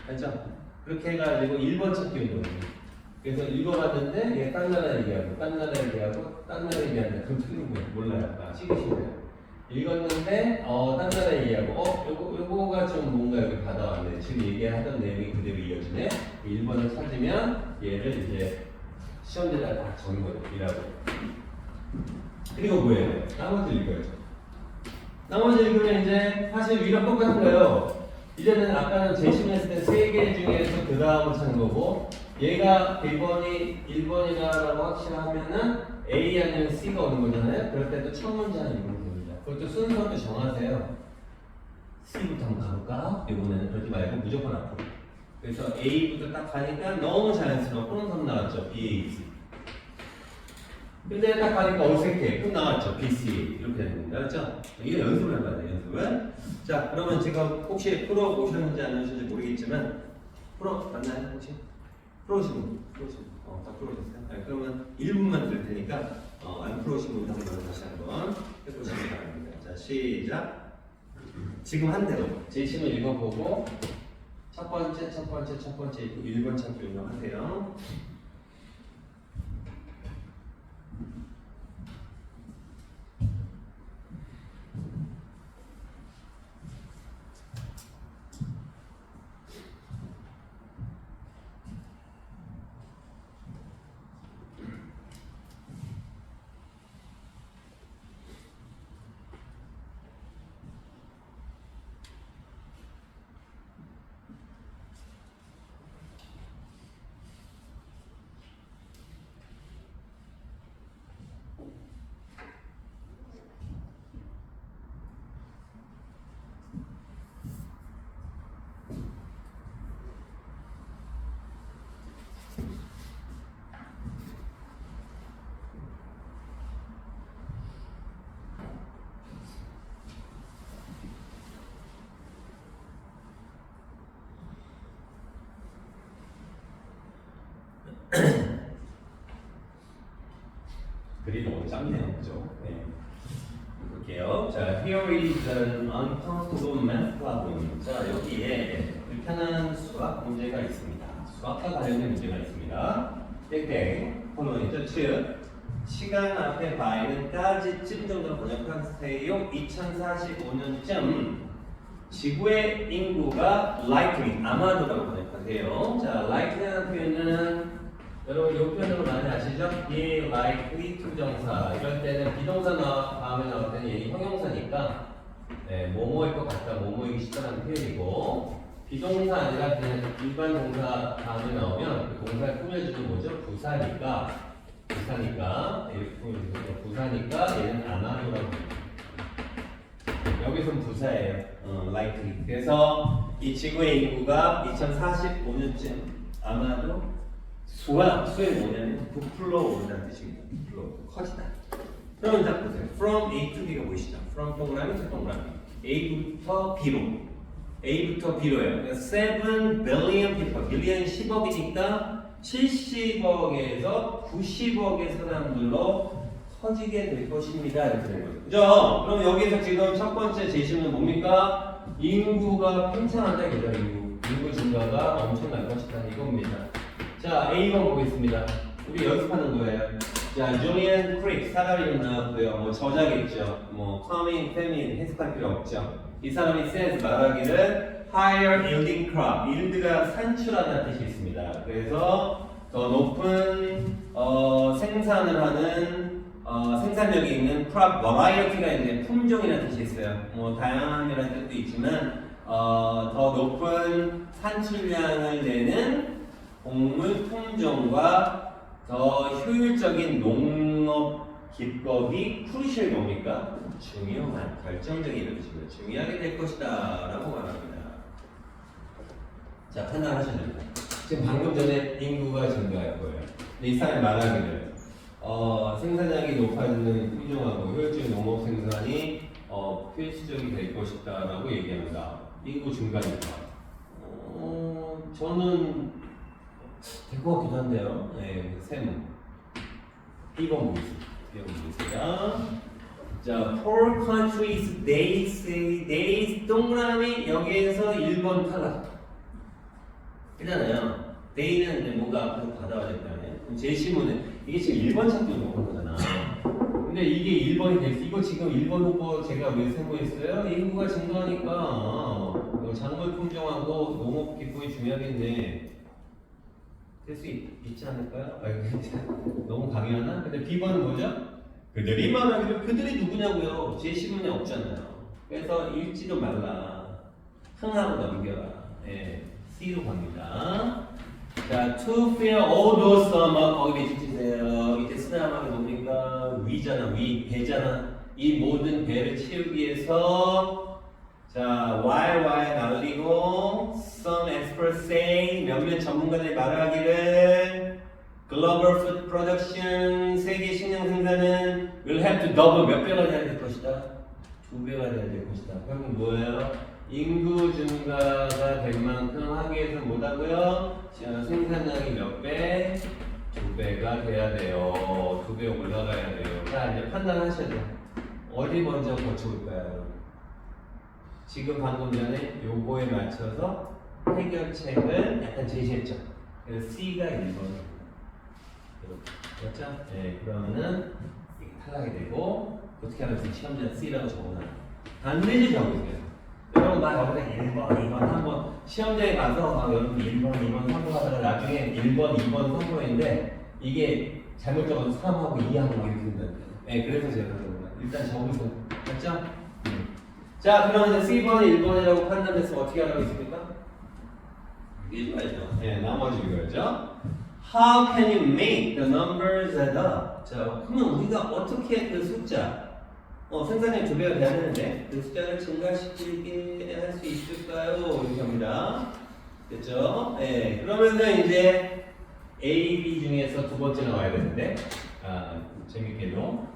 알죠? 그렇게 해가지고 1번 찾기 운동이에요. 그래서 읽어봤는데 얘 딴 나라 얘기하고 딴 나라 얘기하고 딴 나라 얘기하는데 그럼 틀린 거예요. 몰라요. 찍으시네요. 읽었는데 딴 나라 얘기하고 요거가 좀 뭔가 여기 받아왔네. 지금 얘기하던 내용이 그대로 이어지네. 1번을 찾으면 얘를 이제 시험지에다 다 적는 거예요. 이라고. 그리고 뭐예요? 나머지 읽어야죠. 나머지 읽으면 이제 사실 위랑 똑같은 거예요. 이제는 아까는 제시문했을 때 3개 중에서 그 다음을 찾는 거고 얘가 1번이라고 확실하면은 A 아니면 C가 오는 거잖아요. 그럴 때도 첫 문장을 읽으면 됩니다. 그것도 순서도 정하세요. C부터 한번 가볼까? 이번에는 그러지 말고 무조건 앞으로. 그래서 A부터 딱 가니까 너무 자연스러워. 푸른섬 나왔죠. B, A, C. 근데 딱 가니까 어색해. 끝 나왔죠. B, C. 이렇게 되는 겁니다. 그렇죠? 이게 연습을 해봐야 돼요. 연습을. 자, 그러면 지금 혹시 프로 보셨는지 안 보셨는지 모르겠지만 프로 맞나요? 혹시? 프로신 분. 다 프로셨어요? 네, 그러면 1분만 들 테니까 안 프로신 분 한번 다시 한번 해보시기 바랍니다. 자, 시작. 지금 한 대로 제시문 읽어보고 첫 번째 이렇게 1번 찾기 운영하세요. 글이 너무 짧네요, 그죠? 네. 볼게요. 자, here is an uncomfortable math problem. 자, 여기에 불편한 수학 문제가 있습니다. 수학과 관련된 문제가 있습니다. 땡땡, 콜론이죠, 즉 시간 앞에 by는 까지쯤 정도 번역하세요. 2045년쯤 지구의 인구가 likely, 아마도라고 번역하세요. 자, likely라는 표현은 여러분 이 표현으로 많이 아시죠? be likely to 정사 이럴 때는 비동사 다음에 나올 때는 얘 형용사니까 네, 뭐뭐일 것 같다, 뭐뭐이기 쉽다는 표현이고 비동사 아니라 그냥 일반 동사 다음에 나오면 그 동사를 꾸며주는 뭐죠? 부사니까 이렇게 꾸며주는 부사니까 얘는 아마도라고 여기서는 부사예요. likely. 그래서 이 지구의 인구가 2045년쯤 아마도 수의 뭐냐면 부풀러 오른다는 뜻입니다. 부풀러 커지다. 그럼 자 보세요. From A to B가 보이시죠? From 동그라미 to 동그라미. A부터 B로예요. 그러니까 7 billion people. billion 10억이니까 70억에서 90억의 사람들로 커지게 될 것입니다. 이렇게 된 거죠. 그죠? 그럼 여기서 지금 첫 번째 제시문은 뭡니까? 인구가 팽창한다 이거죠. 인구 증가가 엄청날 것이다 이겁니다. 자, A번 보겠습니다. 우리 연습하는 거예요. 자, Julian Creek 사람 이름 나왔고요. 뭐 저자겠죠. 뭐 coming, famine 해석할 필요 없죠. 이 사람이 says 말하기를 higher yielding crop, yield가 산출하다는 뜻이 있습니다. 그래서 더 높은 생산을 하는 생산력이 있는 crop variety가 이제 품종이라는 뜻이 있어요. 뭐 다양함이라는 뜻도 있지만 더 높은 산출량을 내는 곡물 품종과 더 효율적인 농업 기법이 크루셜이 뭡니까? 중요한, 결정적인 뜻입니다. 중요하게 될 것이다 라고 말합니다. 자, 판단하셔야 됩니다. 지금 방금 전에 인구가 증가할 거예요. 근데 이 사람이 말하기를 생산량이 높아지는 품종하고 효율적인 농업 생산이 필수적이 될 것이다 라고 얘기합니다. 인구 증가니까 저는 될 것 같기도 한데요. 네, 셈. 2번 보겠습니다. 자, poor countries, they say, 동그라미 여기에서 1번 탈락. 이잖아요. they는 이제 뭔가 앞에서 받아와야 된다네. 그럼 제시문은 이게 지금 1번 찾기 놓은 거잖아. 근데 이게 1번이 됐어. 이거 지금 1번 후보 제가 왜 세모했어요? 인구가 증가하니까 작물 품종하고 농업 기법이 중요하겠네. 될 수 있지 않을까요? 너무 강요하나? 근데 B번은 뭐죠? 그들이 말하기를 그들이 누구냐고요? 제시문에 없잖아요. 그래서 읽지도 말라. 흥하고 넘겨라. 네, C로 갑니다. 자, to fill all those stomach 거기 비추세요. 이때 쓰다막이 뭡니까? 위잖아, 배잖아. 이 모든 배를 채우기 위해서 자, why 날리고 some experts say 몇몇 전문가들이 말하기를 global food production 세계 식량 생산은 will have to double 몇 배가 돼야 될 것이다? 2배가 돼야 될 것이다. 결국 뭐예요? 인구 증가가 될 만큼 하기 위해서 뭐라고요? 생산량이 몇 배? 2배가 돼야 돼요. 2배 올라가야 돼요. 자, 이제 판단하셔야 돼요. 어디 먼저 거쳐올까요? 지금 방금 전에 요거에 맞춰서 해결책을 약간 제시했죠. 그래서 C가 1번. 그렇죠? 네, 그러면은 이게 탈락이 되고 어떻게 하면 시험지에 C라고 적어놔요. 반드시 적으세요. 여러분 막 여기서 1번, 2번, 3번 시험장에 가서 막 여러분 1번, 2번, 3번 하다가 나중에 1번, 2번, 3번인데 이게 잘못 적어서 3하고 2하고 막 이렇게 된다는 거예요. 네, 그래서 제가 그런 거예요. 일단 적으세요. 맞죠? 자, 그러면 이제 3번, 1번이라고 판단했으면 어떻게 하라고 했습니까? 읽어야죠. 네, 나머지 읽어야죠. How can you make the numbers add up? 자, 그러면 우리가 어떻게 그 숫자 생산량 2배가 돼야 되는데 그 숫자를 증가시키게 할 수 있을까요? 이렇게 합니다. 됐죠? 네. 그러면서 이제 A, B 중에서 두 번째 나와야 되는데 재밌게도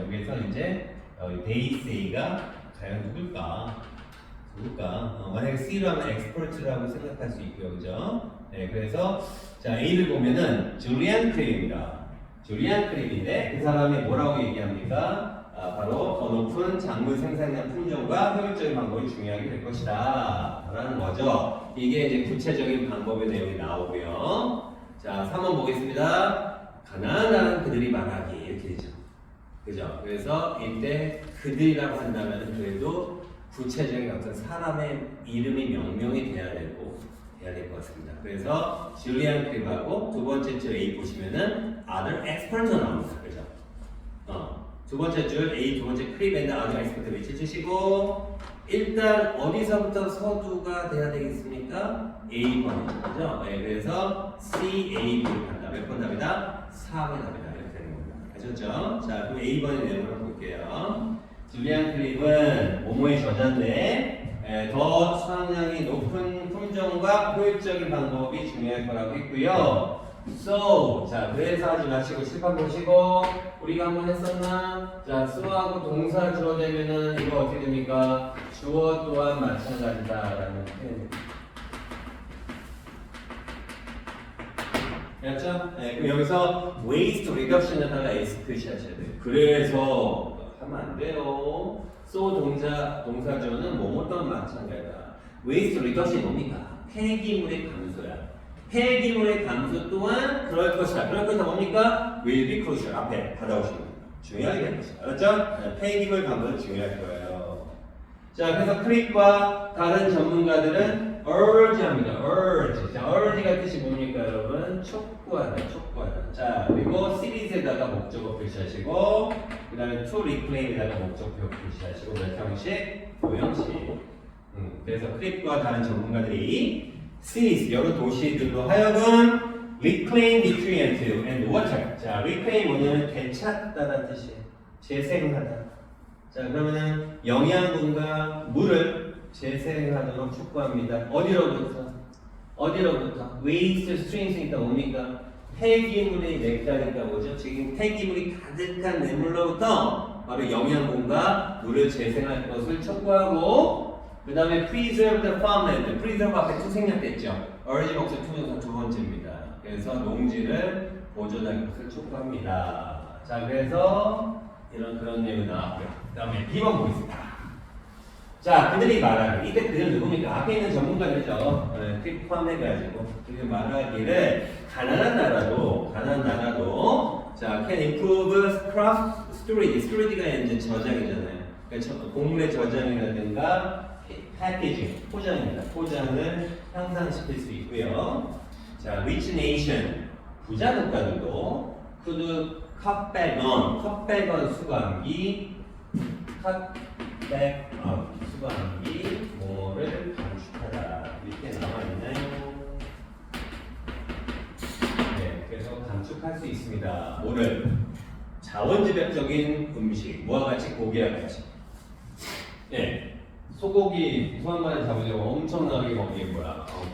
여기서 이제 베이스 A가 과연 누굴까? 만약에 C로 하면 엑스퍼트라고 생각할 수 있고요. 그죠? 네, 그래서 자 A를 보면은 줄리안 크립입니다. 줄리안 크립인데 그 사람이 뭐라고 얘기합니까? 바로 더 높은 작물 생산량 품종과 효율적인 방법이 중요하게 될 것이다 라는 거죠. 이게 이제 구체적인 방법의 내용이 나오고요. 자 3번 보겠습니다. 가난한 그들이 말하기 이렇게 되죠. 그죠? 그래서 이때 그들이라고 한다면 그래도 구체적인 어떤 사람의 이름이 명명이 돼야 될 것 같습니다. 그래서 줄리안 크립하고 두 번째 줄 A 보시면은 other expert 나옵니다. 그죠? 두 번째 줄 A 두 번째 크립 앤드 other expert 외쳐주시고 일단 어디서부터 서두가 돼야 되겠습니까? A번이죠. 그죠? 네, 그래서 C, A, B를 간다. 몇 번 답이다? 4번 답이다. 이렇게 되는 겁니다. 아셨죠? 자, 그럼 A번의 내용을 한번 볼게요. 줄리안 크립은 모모의 저자인데 더 수확량이 높은 품종과 효율적인 방법이 중요할 거라고 했고요. So, 자 그래서 하지 마시고 칠판 보시고 우리가 한번 했었나? 자 so하고 동사 주어 되면은 이거 어떻게 됩니까? 주어 또한 마찬가지다라는 표현입니다. 알았죠? 네, 그럼 여기서 waste reduction에다가 s 표시하셔야 돼요. 그래서 하면 안 돼요. so 동사주어는 뭐뭐 또한 마찬가지다. waste reduction이 뭡니까? 폐기물의 감소야. 폐기물의 감소 또한 그럴 것이다. 그럴 것이다 뭡니까? will be crucial. 앞에 받아오시면 중요하게 될 것이다. 알았죠? 폐기물 감소는 중요할 거예요. 자, 그래서 크립과 다른 전문가들은 urge 합니다. urge. 자, urge가 뜻이 뭡니까, 여러분? 촉구하다. 자, 그리고 series에다가 목적어 표시하시고, 그 다음에 to reclaim에다가 목적어 표시하시고, 몇 형식? 5형식. 그래서 크립과 다른 전문가들이 cities, 여러 도시들로 하여금 reclaim nutrient and water. 자, reclaim 뭐냐면 되찾다라는 뜻이에요. 재생하다. 자, 그러면은 영양분과 물을 재생하도록 촉구합니다. 어디로부터? waste streams니까 뭡니까? 폐기물이 넥타니까 뭐죠? 지금 폐기물이 가득한 냇물로부터 바로 영양분과 물을 재생할 것을 촉구하고 그 다음에 preserve the farmland. preserve 앞에 to 생략됐죠. urge 목적 투명사 두 번째입니다. 그래서 농지를 보존할 것을 촉구합니다. 자, 그래서 그런 내용이 나왔고요. 그 다음에 B번 보겠습니다. 자, 그들이 말하기. 이때 그들 누굽니까? 앞에 있는 전문가들이죠. 퀵 포함해가지고. 그들이 말하기를 가난한 나라도 자, can improve craft storage. storage가 이제 저장이잖아요. 그러니까 곡물의 저장이라든가 패키징, 포장입니다. 포장을 향상시킬 수 있고요. 자, rich nation. 부자 국가들도 could cut back on 수감기 뭐를 감축하다 이렇게 나와있나요? 네, 그래서 감축할 수 있습니다. 뭐를? 자원지배적인 음식, 뭐와 같이 고기와 같이. 네, 소고기 소한마리 잡으려고 엄청나게 거기에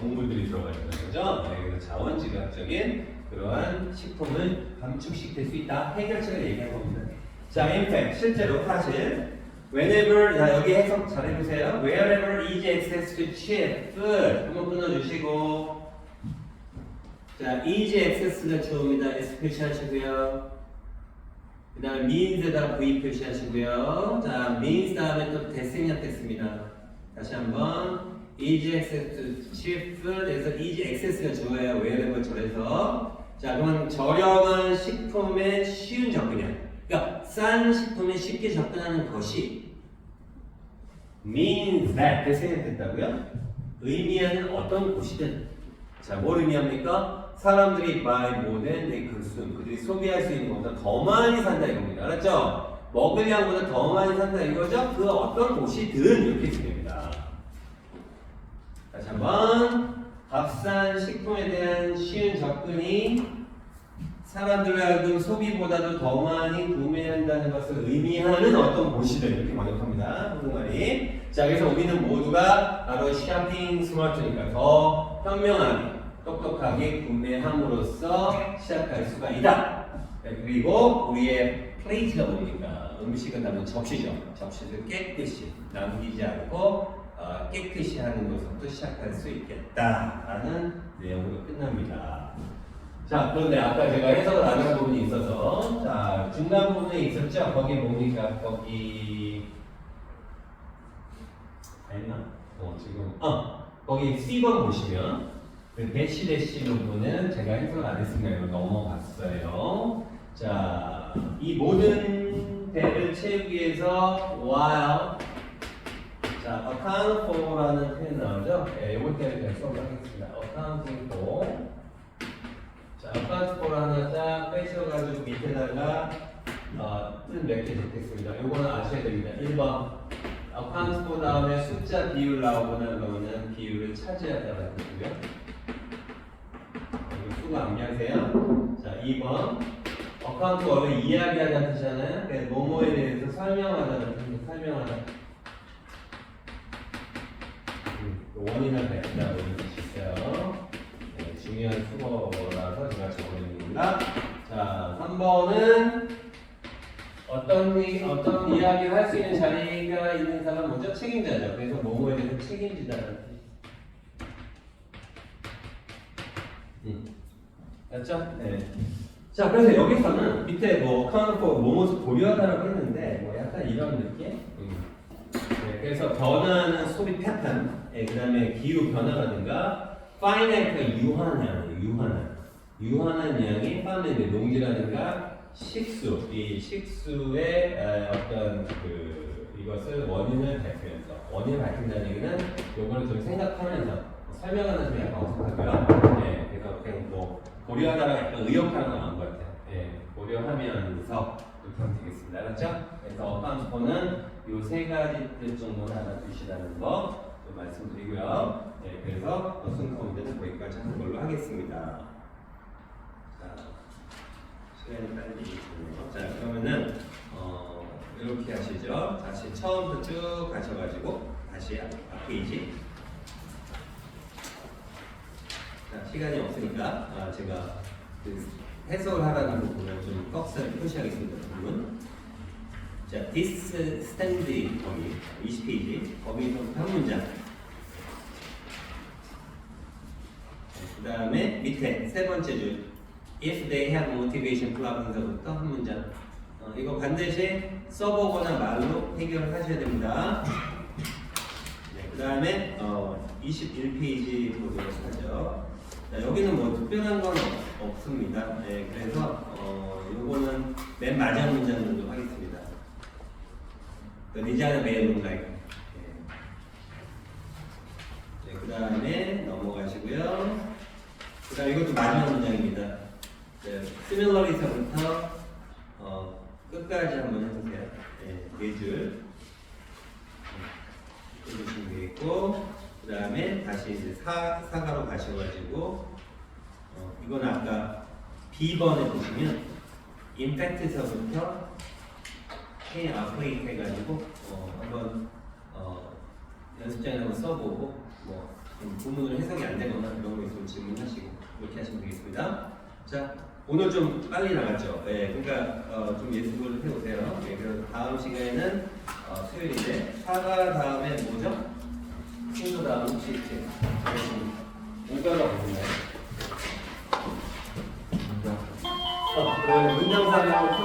곡물들이 들어가 있는 거죠. 네, 그래서 자원지배적인 그러한 식품을 감축시킬 수 있다. 해결책을 얘기한 겁니다. 자, in fact, 실제로 사실 whenever, 자 여기 해석 잘 해보세요. wherever easy access to cheap food 한번 끊어주시고 자, easy access가 처음이다. S 표시하시고요. 그 다음에 means에다 V 표시하시고요. 자, means 다음에 또 대생략 됐습니다. 다시 한번 easy access to cheap food 에서 easy access가 좋아요. wherever 저래서. 자, 그러면 저렴한 식품에 쉬운 접근이야. 그러니까 싼 식품에 쉽게 접근하는 것이 means that 생각했다고요? 의미하는 어떤 곳이든. 자, 뭘 의미합니까? 사람들이 buy more than they consume. 그들이 소비할 수 있는 것보다 더 많이 산다 이겁니다. 알았죠? 먹을 양보다 더 많이 산다 이거죠? 그 어떤 곳이든 이렇게 됩니다. 다시 한번 값싼 식품에 대한 쉬운 접근이 사람들을 하여금 소비보다도 더 많이 구매한다는 것을 의미하는 어떤 곳이든 이렇게 번역합니다. 한국말이. 자, 그래서 우리는 모두가 바로 쇼핑 스마트니까 더 현명하게 똑똑하게 구매함으로써 시작할 수가 있다. 그리고 우리의 플레이트가 뭡니까? 음식은 남은 접시죠. 접시를 깨끗이 남기지 않고 깨끗이 하는 것부터 시작할 수 있겠다라는 내용으로 끝납니다. 자, 그런데 아까 제가 해석을 안 한 부분이 있어서 자, 중간 부분에 있었죠? 거기 뭡니까? 거기 했나? 지금 거기 C번 보시면 그 대시 부분은 제가 해석을 안 했으니까 이거 넘어갔어요. 자, 이 모든 배를 채우기 위해서 while 자, account for라는 표현 나오죠? 네, 이걸 그냥 수업을 하겠습니다. accounting for 자, account for 하나 쫙 빼셔가지고 밑에다가 뜻 몇 개 적겠습니다. 이거는 아셔야 됩니다. 1번 account for 다음에 숫자 비율 나오거나 그러면 비율을 차지하다라는 거고요. 이거 수고 암기하세요. 자, 2번 account 원래 이야기하다는 뜻이잖아요. 그래서 뭐뭐에 대해서 설명하다는 뜻이 설명하다. 원인을 냈다고 이런 뜻이 있어요. 네, 중요한 수거라서 제가 적어드린 겁니다. 자, 3번은 어떤 이야기를 할 수 있는 자리가 있는 사람은 먼저 책임자죠. 그래서 뭐뭐에 대해서 책임지다는 뜻. 맞죠? 네. 자, 그래서 여기서는 밑에 뭐 account for 뭐뭐를 고려하다라고 했는데 뭐 약간 이런 느낌? 네, 그래서 변화하는 소비 패턴, 그 다음에 기후 변화라든가 finite가 유한한 양이 finite 농지라든가 식수, 이 식수의 어떤 이것을 원인을 밝힌다는 얘기는 요거를 좀 생각하면서 설명하는 좀 약간 어색하고요. 네, 그래서 그냥 뭐 고려하다가 약간 의역하는 거 나온 것 같아요. 네, 고려하면서 이렇게 하면 되겠습니다. 알았죠? 그래서 어감스포는 요 세 가지 뜻 정도는 알아두시라는 거 좀 말씀드리고요. 네, 그래서 순서 문제는 거기까지 하는 걸로 하겠습니다. 자, 시간이 빨리 있네요. 자, 그러면은 이렇게 하시죠. 다시 처음부터 쭉 가셔가지고 다시 앞 페이지. 자, 시간이 없으니까 제가 해석을 하라는 부분을 좀 꺽쇠를 표시하겠습니다. 부분. 자, this stand 거기 20페이지 거기서부터 한 문장. 그 다음에 밑에 세 번째 줄 if they have motivation problems부터 한 문장. 이거 반드시 써보거나 말로 해결을 하셔야 됩니다. 네, 그 다음에 21페이지 보도록 하죠. 자, 여기는 뭐 특별한 건 없습니다. 네, 그래서 요거는 맨 마지막 문장 정도 하겠습니다. 니자는 매일 like. 네, 그 다음에 넘어가시고요. 그 다음 이것도 마지막 문장입니다. 네, similarly서부터 끝까지 한번 해보세요. 네 줄 해주시면 되겠고, 그 다음에 다시 이제 사가로 가셔가지고 이건 아까 B번에 보시면 임팩트서부터 apply 해가지고 한번 연습장에 한번 써보고 뭐 부문으로 해석이 안 되거나 그런 거 있으면 질문하시고 이렇게 하시면 되겠습니다. 자, 오늘 좀 빨리 나갔죠. 네, 그러니까 좀 예습을 해오세요. 네, 그래서 다음 시간에는 수요일인데 사과 다음에 뭐죠? 친구 다음 시트. 오가가 뭐나요? 그러면 문장사하고